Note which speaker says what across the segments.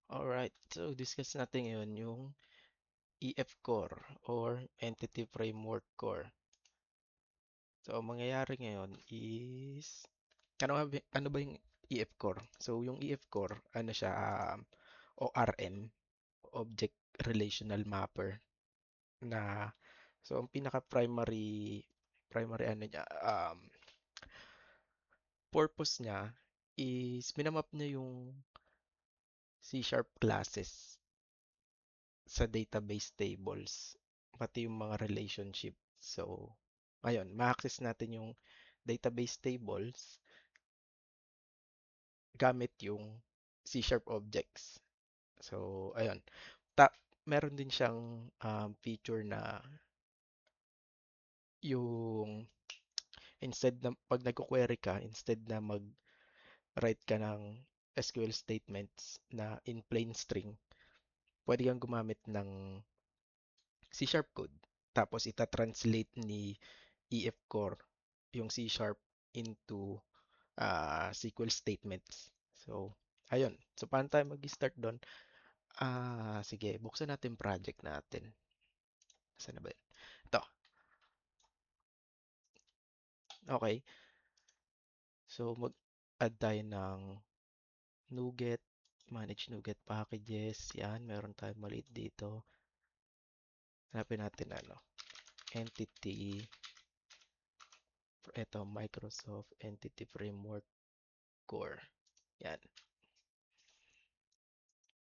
Speaker 1: Alright, so discuss natin ngayon yung EF Core or Entity Framework Core. So, ang mangyayari ngayon is, ano ba yung EF Core? So, yung EF Core, ano siya, ORM, Object Relational Mapper, na, so, ang primary ano niya, purpose niya is, minamap niya yung C# classes sa database tables, pati yung mga relationship. So, ngayon, ma-access natin yung database tables gamit yung C# objects. So, ayun. Meron din siyang feature na yung pag nagko-query ka, instead na mag-write ka ng SQL statements na in plain string, pwede kang gumamit ng C# code. Tapos ita-translate ni EF Core yung C# into SQL statements. So, ayun. So, paano tayo mag-start doon? Sige, buksan natin project natin. Saan na ba yun? Ito. Okay. So, mag-add tayo ng NuGet, manage NuGet packages. Yan, meron tayong maliit dito. Hanapin natin entity, ito, Microsoft Entity Framework Core. Yan.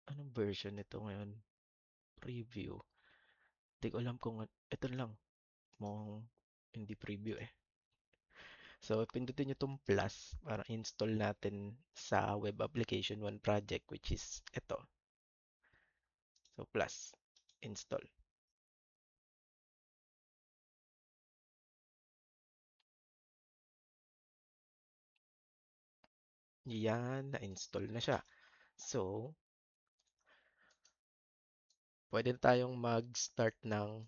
Speaker 1: Anong version nito ngayon? Preview. Hindi ko alam kung ito lang. Mukhang hindi preview eh. So, pindutin nyo itong plus para install natin sa Web Application 1 project, which is ito. So, plus. Install. Yan, na-install na siya. So, pwede na tayong mag-start ng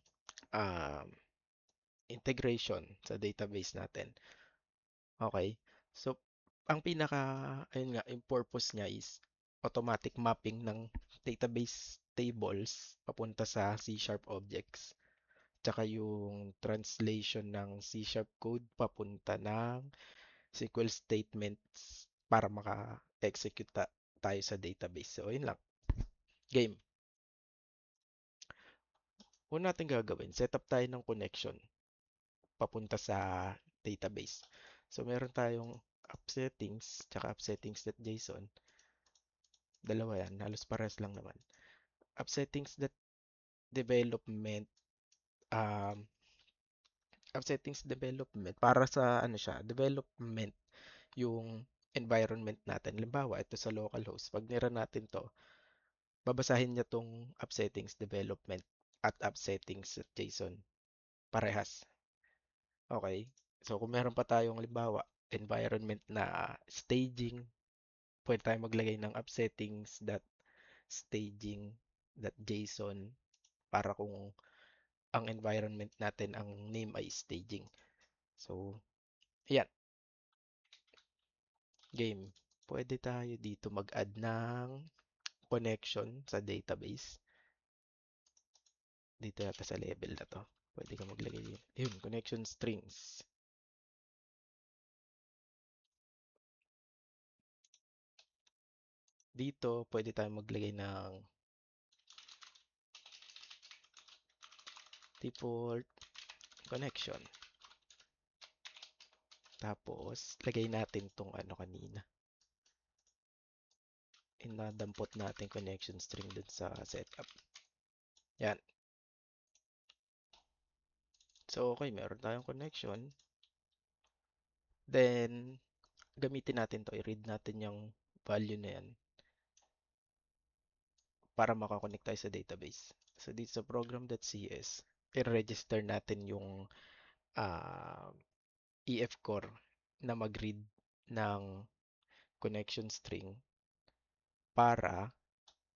Speaker 1: um, integration sa database natin. Okay. So, ang ayun nga, yung purpose niya is automatic mapping ng database tables papunta sa C# objects. Tsaka yung translation ng C# code papunta ng SQL statements para maka-execute tayo sa database. So, yun lang. Game. Una natin gagawin, set up tayo ng connection papunta sa database. So, meron tayong app settings, tsaka app settings.json. Dalawa yan, halos parehas lang naman. App settings.development, um, app settings development, para sa ano siya, development yung environment natin. Halimbawa, ito sa localhost. Pag nira natin to, babasahin niya tong app settings development at app settings.json. Parehas. Okay? So, kung meron pa tayong halimbawa, environment na staging, pwede tayong maglagay ng app settings.staging.json para kung ang environment natin, ang name ay staging. So, ayan, game. Pwede tayo dito mag-add ng connection sa database. Dito yata sa level na to. Pwede ka maglagay yun. Ayun, connection strings. Dito, pwede tayo maglagay ng default connection. Tapos, lagay natin tong ano kanina. Inadampot natin connection string dun sa setup. Yan. So, okay, meron tayong connection. Then, gamitin natin to. I-read natin yung value na yan para makakonect tayo sa database. So, dito sa program.cs, i-register natin yung uh, EF core na mag-read ng connection string para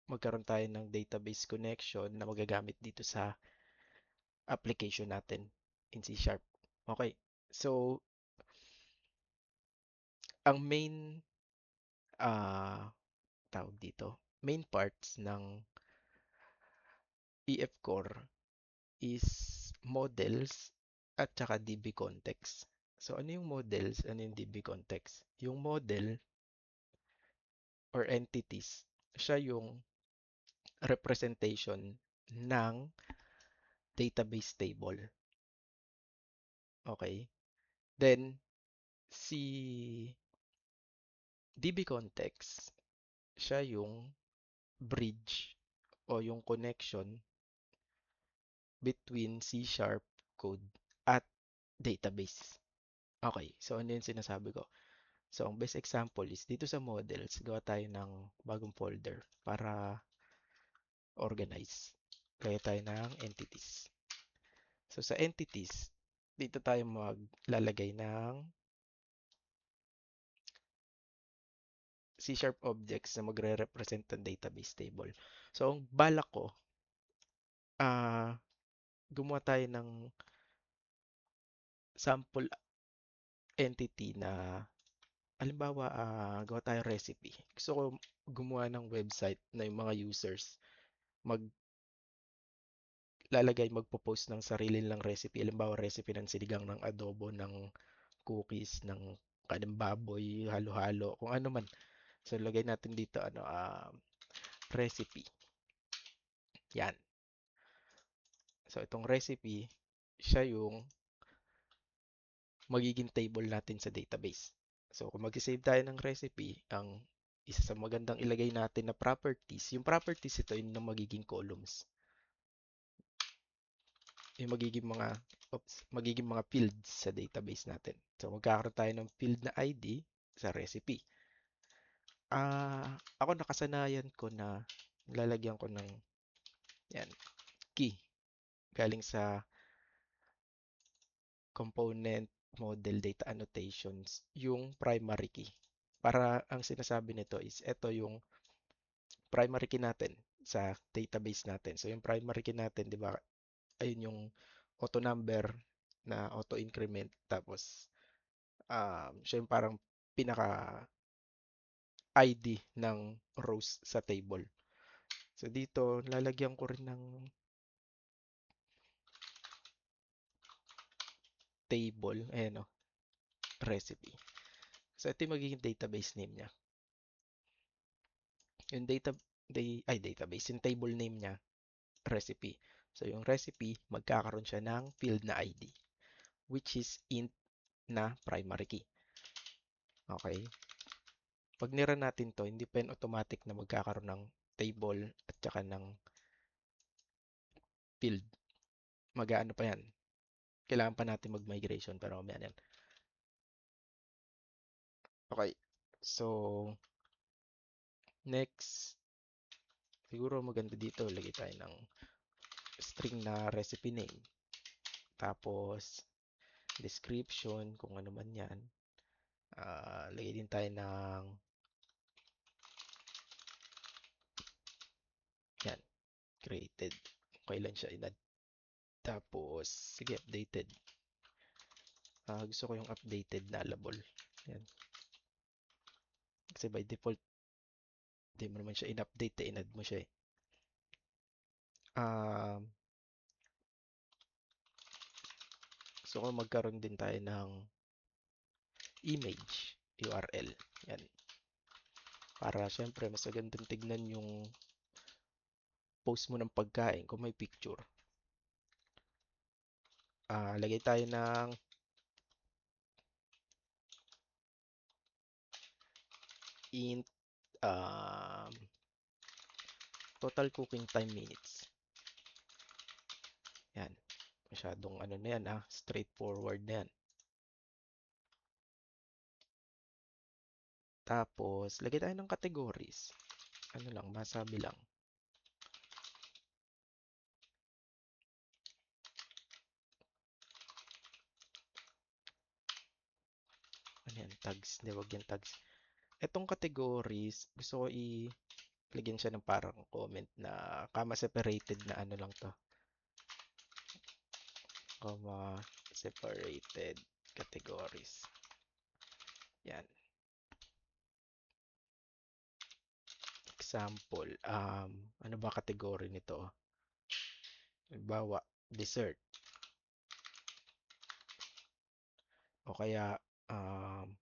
Speaker 1: magkaroon tayo ng database connection na magagamit dito sa application natin in C#. Okay. So, ang main tawag dito. main parts ng EF Core is models at saka DB context. So ano yung models, ano yung DB context? Yung model or entities, siya yung representation ng database table. Okay? Then, si DB context, siya yung bridge o yung connection between C# code at database. Okay, so ano yung sinasabi ko? So, ang best example is dito sa models, gawa tayo ng bagong folder para organize. Gaya tayo ng entities. So, sa entities, dito tayo maglalagay ng C# objects na magre-represent ng database table. So, ang balak ko, ah, gumawa tayo ng sample entity na, halimbawa, gawa tayo recipe. Gusto ko gumawa ng website na yung mga users magpo-post ng sarili nilang recipe. Halimbawa, recipe ng sinigang ng adobo, ng cookies, ng kanang baboy, halo-halo, kung ano man. So, lagay natin dito, recipe. Yan. So, itong recipe, siya yung magiging table natin sa database. So, kung mag-save tayo ng recipe, ang isa sa magandang ilagay natin na properties, yung properties ito yung magiging columns. Yung magiging mga fields sa database natin. So, magkakaroon tayo ng field na ID sa recipe. Ako nakasanayan ko na lalagyan ko ng yan, key galing sa component model data annotations, yung primary key. Para ang sinasabi nito is ito yung primary key natin sa database natin. So, yung primary key natin, di ba, ayun yung auto number na auto increment. Tapos, siya yung parang pinaka ID ng rows sa table. So, dito, lalagyan ko rin ng table, ayan o, recipe. So, ito yung magiging database name niya. Yung database, yung table name niya, recipe. So, yung recipe, magkakaroon siya ng field na ID, which is int na primary key. Okay? Pag nira natin to, hindi pa yun automatic na magkakaroon ng table at saka ng field. Mag-aano pa yan. Kailangan pa natin mag-migration pero mamaya yan. Okay. So, next, siguro maganda dito, lagay tayo ng string na recipe name. Tapos, description, kung ano man yan. Lagay din tayo ng yan, created. Kailan siya inad. Tapos, sige, updated. Gusto ko yung updated nullable. Yan. Kasi by default, hindi mo naman siya in-update, inad mo siya eh. Gusto ko magkaroon din tayo ng image URL. Yan. Para syempre, mas magandang tignan yung post mo ng pagkain kung may picture. Lagay tayo ng int total cooking time minutes. Yan. Masyadong ano na yan, straightforward na yan. Tapos, lagay tayo ng categories. Ano lang, masabi lang. Ano yan, tags. Hindi, wag yan tags. Etong categories, gusto ko lagyan siya ng parang comment na comma separated na ano lang to. Comma separated categories. Yan. example, ano ba category nito? Halimbawa, dessert. O kaya, um,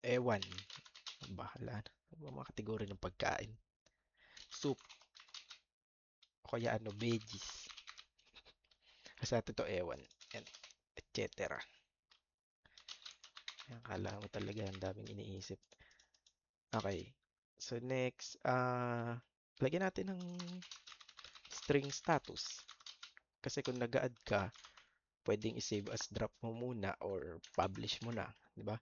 Speaker 1: ewan. Bahala na. Ano ba mga kategory ng pagkain? Soup. O kaya ano, veggies. Sa atin to ewan. And etc. Yan, kala mo talaga ang daming iniisip. Okay. So next, lagyan natin ng string status. Kasi kung nag-add ka, pwedeng i-save as drop mo muna or publish mo na, di ba?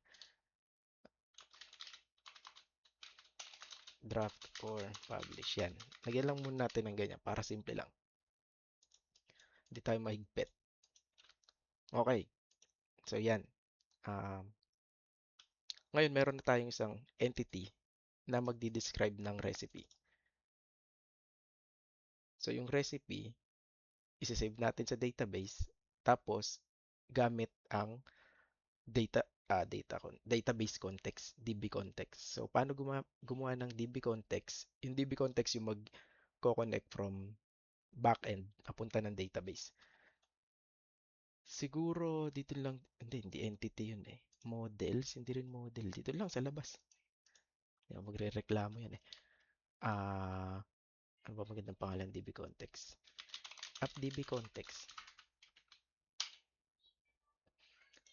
Speaker 1: Draft or publish. Yan. Lagyan lang muna natin ng ganyan para simple lang. Hindi tayo mahigpit. Okay. So yan. Um, Ngayon meron na tayong isang entity na magdi-describe ng recipe. So yung recipe, isi-save natin sa database. Tapos gamit ang database context, DB context. So paano gumawa ng DB context? Yung DB context yung mag-connect from backend papunta ng database. Siguro dito lang, hindi entity yun eh. Models, hindi rin model. Dito lang sa labas. Hindi ako magre-reklamo yan eh. Ah, ano ba magandang pangalan DB context? App DB context.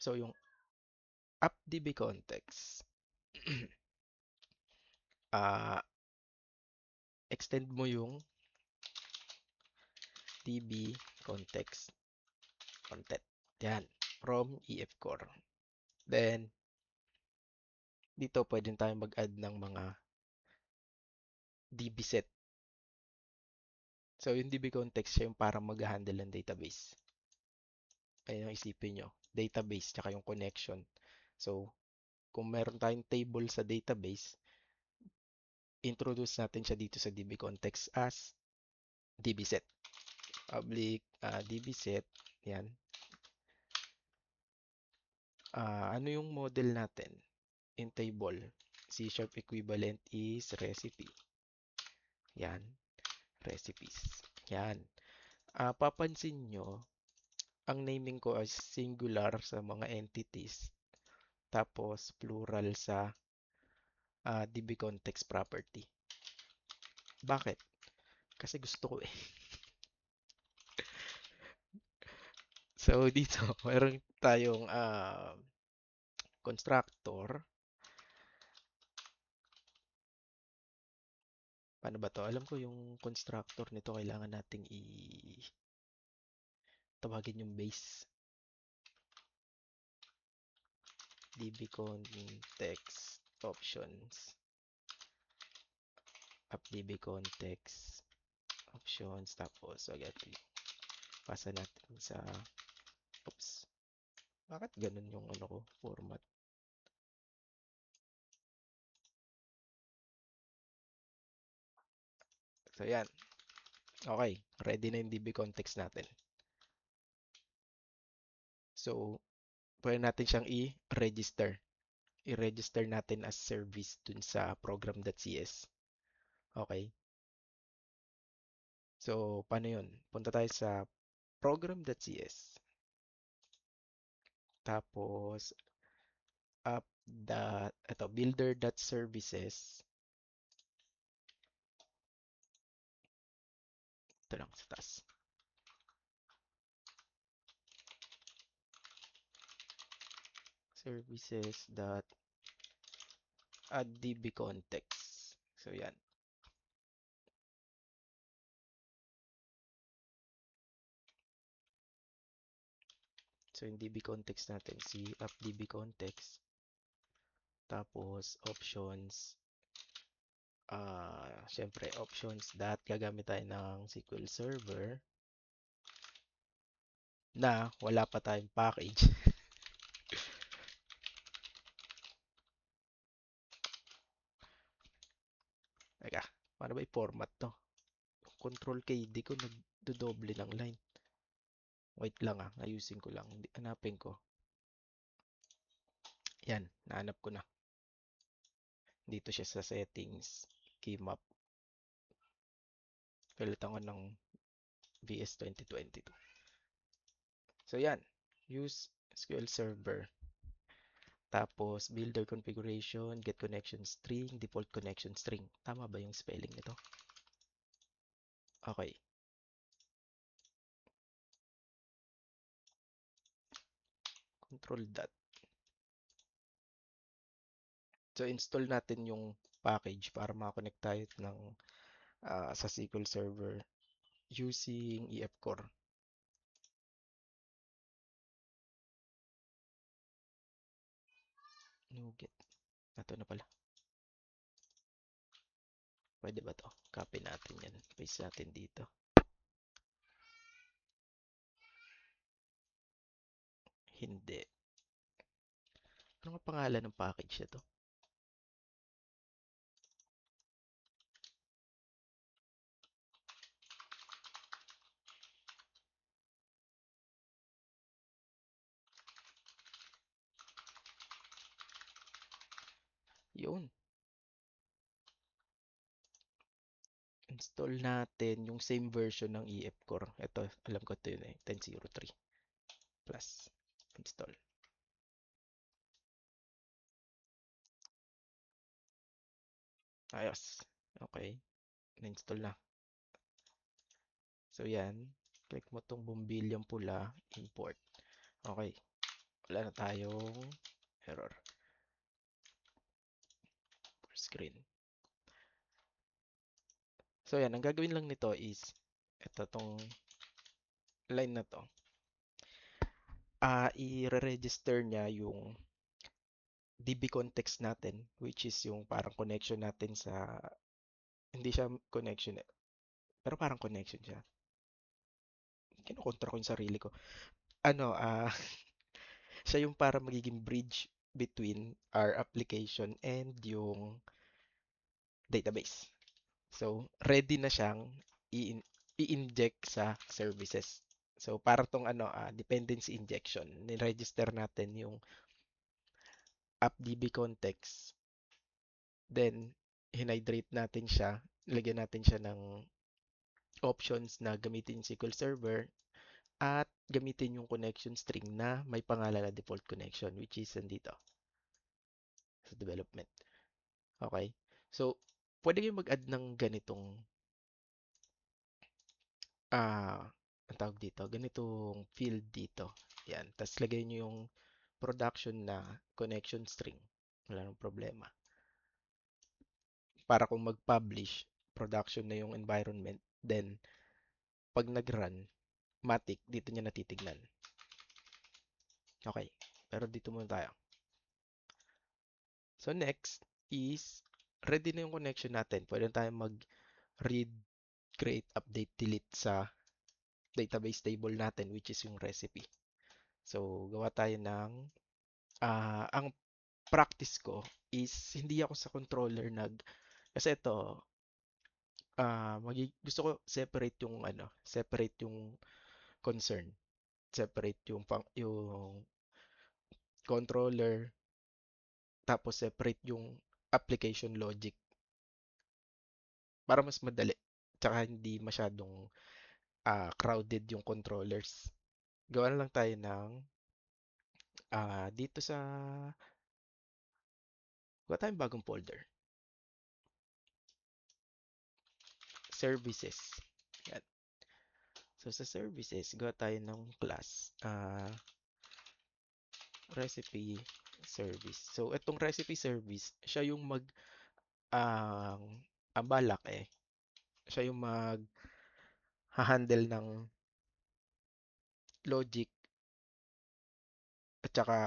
Speaker 1: So yung app DB context, ah, extend mo yung DB content. Yan, from EF Core. Then, dito pwede tayong mag-add ng mga DB set. So, yung DB context siya yung para mag-handle ng database. Ayun ang isipin nyo. Database, tsaka yung connection. So, kung meron tayong table sa database, introduce natin siya dito sa DB context as DB set. Public DB set. Yan. Ano yung model natin? In table. C# equivalent is recipe. Yan. Recipes. Yan. Papansin nyo, ang naming ko ay singular sa mga entities, tapos plural sa DB context property. Bakit? Kasi gusto ko eh. So, dito, meron tayong constructor. Paano ba to? Alam ko yung constructor nito, kailangan nating tawagin yung base. DB context options. App DB context options. Tapos, agad pasa natin sa, oops, bakit ganun yung ano ko, format? So, yan. Okay, ready na yung DB context natin. So, pwede natin siyang i-register. I-register natin as service dun sa program.cs. Okay. So, paano yun? Punta tayo sa program.cs. Tapos, builder.services. Ito lang sa taas. Services.addDBcontext. So, yan. So, yung DB context natin, si appdb context. Tapos, options. Syempre, options dot gagamit tayo ng SQL Server na wala pa tayong package. Teka, paano ba i-format to? Control K, di ko nagdodoble ng line. Wait lang ayusin ko lang. Hanapin ko. Yan, nahanap ko na. Dito siya sa settings, key map. Palitan ko ng VS 2022. So yan, use SQL Server. Tapos builder configuration, get connection string, default connection string. Tama ba yung spelling nito? Okay. Control that. So install natin yung package para makakonect tayo ng sa SQL Server using EF Core. Nuget. Ito na pala. Pwede ba to? Copy natin yan. Paste natin dito. Hindi. Ano nga pangalan ng package na to? Yun. Install natin yung same version ng EF Core. Ito, alam ko ito yun eh. 10.03 plus. Install. Ayos. Okay. Na-install na. So yan. Click mo tong bumbilyang pula. Import. Okay. Wala na tayong error. For screen. So yan. Ang gagawin lang nito is ito tong line na to. I-register niya yung DB context natin, which is yung parang connection natin sa, hindi siya connection eh, pero parang connection siya. Kinukontra ko yung sarili ko. Ano, siya yung para magiging bridge between our application and yung database. So, ready na siyang i-inject sa services. So, para tong ano, dependency injection, ni-register natin yung appdb context. Then, hinhydrate natin siya. Lagyan natin siya ng options na gamitin yung SQL Server at gamitin yung connection string na may pangalan na default connection which is nandito sa development. Okay? So, pwede kayong mag-add ng ganitong ang tawag dito, ganitong field dito. Yan. Tapos lagay nyo yung production na connection string. Wala nang problema. Para kung mag-publish, production na yung environment. Then, pag nag-run, matic, dito niya natitignan. Okay. Pero dito muna tayo. So, next is, ready na yung connection natin. Pwede tayong mag-read, create, update, delete sa database table natin, which is yung recipe. So, gawa tayo ng, ang practice ko is, hindi ako sa controller kasi ito, gusto ko separate yung, separate yung concern, separate yung controller, tapos separate yung application logic para mas madali. Tsaka hindi masyadong crowded yung controllers. Gawa na lang tayo ng dito sa gawa tayong bagong folder. Services. Yan. So sa services, gawa tayo ng class recipe service. So itong recipe service, siya yung ang balak siya yung mag-handle ng logic at saka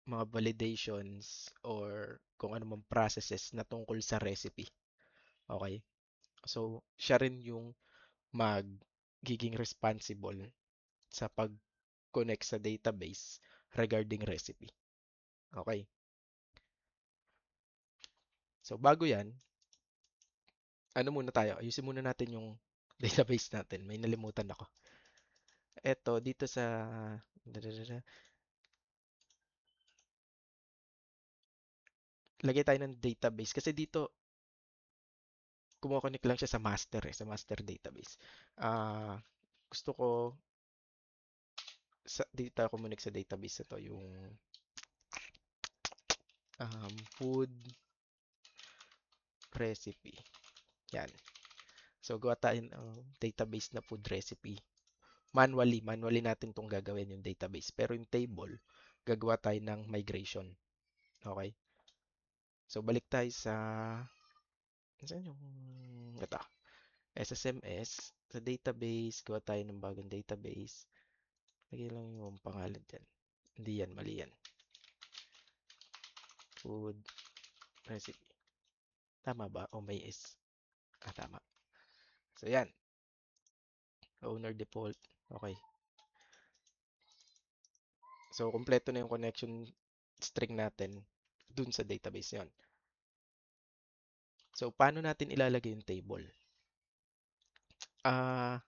Speaker 1: mga validations or kung ano mang processes na tungkol sa recipe. Okay? So, siya rin yung magiging responsible sa pag-connect sa database regarding recipe. Okay? So, bago yan, ano muna tayo? Ayusin muna natin yung database natin. May nalimutan ako. Eto, dito sa lagay tayo ng database kasi dito kumo-connect lang siya sa master sa master database. Ah, gusto ko dito tayo connect sa database na to, yung food recipe. Yan. So, gawa tayo ng database na food recipe. Manually natin itong gagawin yung database. Pero yung table, gagawa tayo ng migration. Okay? So, balik tayo saan yung, ito, SSMS, sa database, gawa tayo ng bagong database. Lagay lang yung pangalan dyan. Hindi yan, mali yan. Food recipe. Tama ba? O may S? Tama. So, yan. Owner default. Okay. So, kompleto na yung connection string natin dun sa database yon. So, paano natin ilalagay yung table? Ah,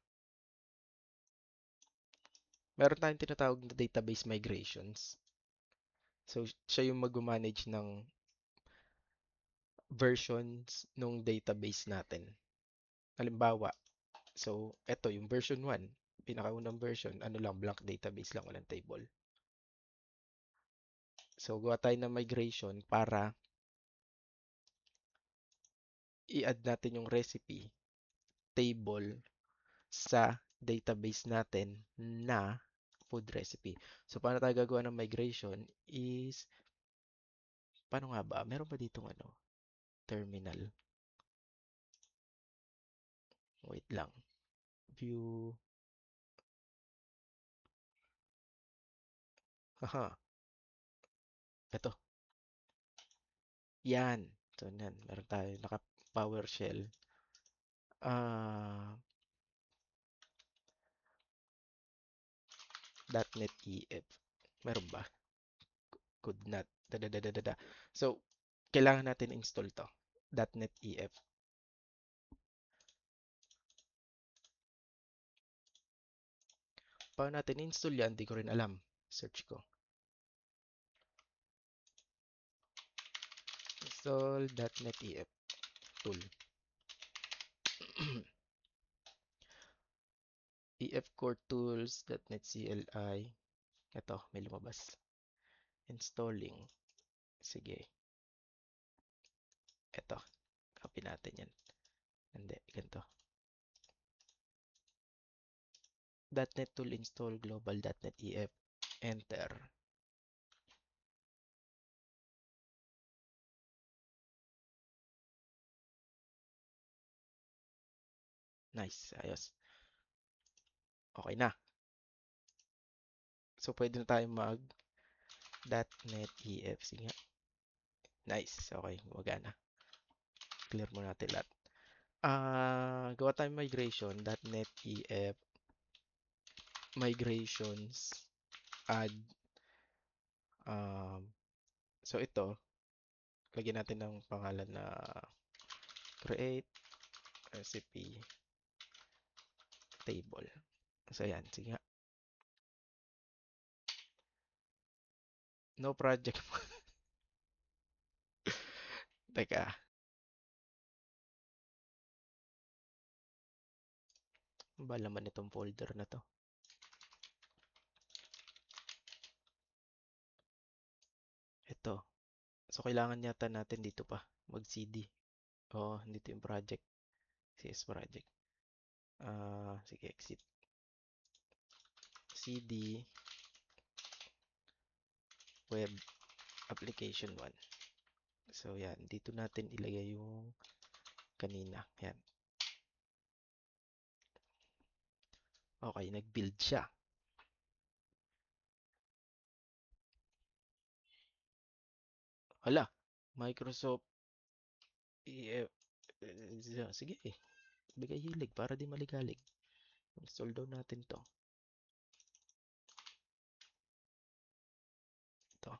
Speaker 1: meron tayong tinatawag na database migrations. So, siya yung mag-manage ng versions nung database natin. Halimbawa, so, eto yung version 1, pinakaunang version, ano lang, blank database lang, walang table. So, gawa tayo ng migration para i-add natin yung recipe table sa database natin na food recipe. So, paano tayo gagawa ng migration is, paano nga ba? Meron ba ditong ano? Terminal. Wait lang. View. Aha. Ito. Yan. So, yan. Meron tayo. Naka PowerShell. Ah, .NET EF. Meron ba? Could not. Da. So, kailangan natin install to. .NET EF. Paano natin install yan? Di ko rin alam. Search ko. Install .NET EF tool. EF Core Tools, .NET CLI. Ito, may lumabas. Installing. Sige. Ito. Copy natin yan. Hindi, ganito. .NET tool install global.NET EF. Enter. Nice. Ayos. Okay na. So, pwede na tayo mag .NET EF. Sige nga. Nice. Okay. Gumagana. Clear mo natin lahat. Gawa tayo migration. .NET EF. Migrations. Add. Um, so, ito. Lagyan natin ng pangalan na create recipe table. So, yan. Sige nga. No project. Teka. Ano ba laman itong folder na to? Ito. So, kailangan yata natin dito pa. Mag-cd. Oo, dito yung project. CS project. Sige, exit. CD web application 1. So, yan. Dito natin ilagay yung kanina. Yan. Okay, nag-build siya. Hala, Microsoft EF. Sige eh. Bigay hilig para di maligalig. Install daw natin to. Ito.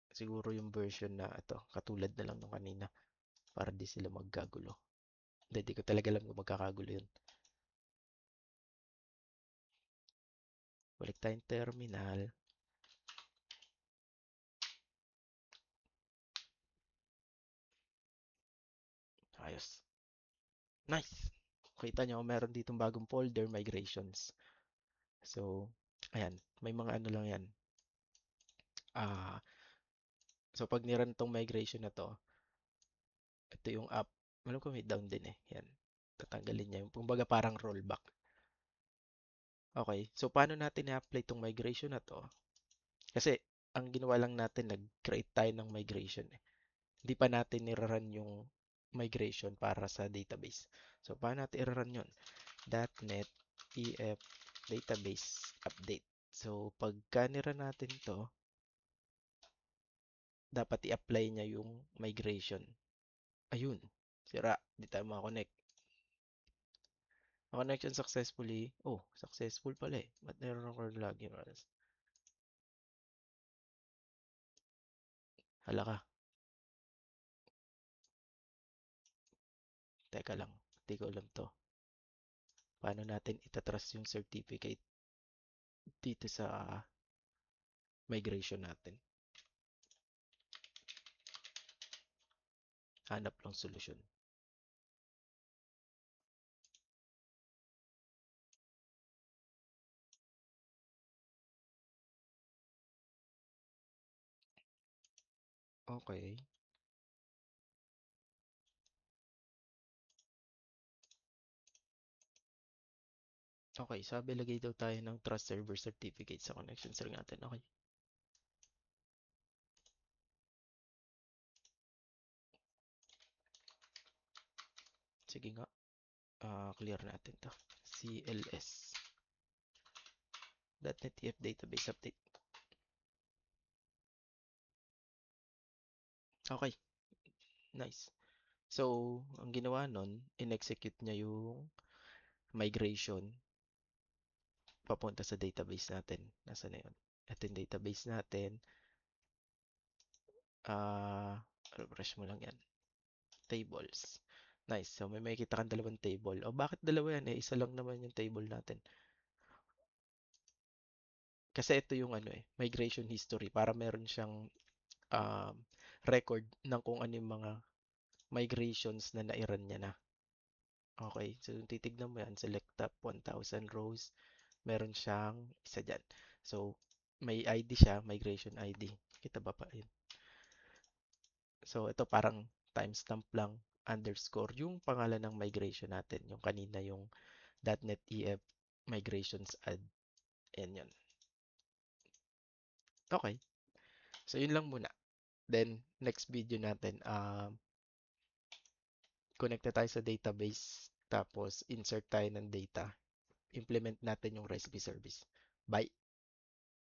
Speaker 1: Siguro yung version na ito. Katulad na lang nung kanina. Para di sila magkagulo. Hindi ko talaga alam kung magkakagulo yun. Balik tayong terminal. Ayos. Nice. Kita nyo, meron ditong bagong folder, migrations. So, ayan. May mga ano lang yan. Ah, so pag niran tong migration na to, ito yung app. Alam ko may down din eh. Yan. Tatanggalin niya yung, kumbaga parang rollback. Okay. So, paano natin i-apply itong migration na to? Kasi, ang ginawa lang natin, nag-create tayo ng migration eh. Hindi pa natin nirarun yung migration para sa database. So, paano natin i-run yun? .NET EF database update. So, pagka nirun natin to, dapat i-apply niya yung migration. Ayun. Sira. Di tayo makakonect. Connection successfully. Oh, successful pala eh. Ba't meron ako lagi maras? Hala ka. Teka lang. Hindi ko alam to. Paano natin itatrust yung certificate dito sa migration natin? Hanap lang solusyon. Okay. Okay, sabi lagay daw tayo ng trust server certificate sa connection string natin. Okay. Sige nga. Clear natin to. CLS. .NET TF database update. Okay, nice. So, ang ginawa nun, in-execute niya yung migration papunta sa database natin. Nasaan na yun? Ito yung database natin. Refresh mo lang yan. Tables. Nice. So, may makikita kang dalawang table. O, bakit dalawa yan? Eh, isa lang naman yung table natin. Kasi ito yung ano eh, migration history para meron siyang um, record ng kung ano yung mga migrations na nairan niya na. Okay, so titignan mo yan, select top 1,000 rows, meron siyang isa dyan. So, may ID siya, migration ID. Kita ba pa yun? So, ito parang timestamp lang, underscore, yung pangalan ng migration natin. Yung kanina yung .NET EF migrations add. Ayan yun. Okay, so yun lang muna. Then, next video natin, connect na tayo sa database, tapos insert tayo ng data. Implement natin yung recipe service. Bye!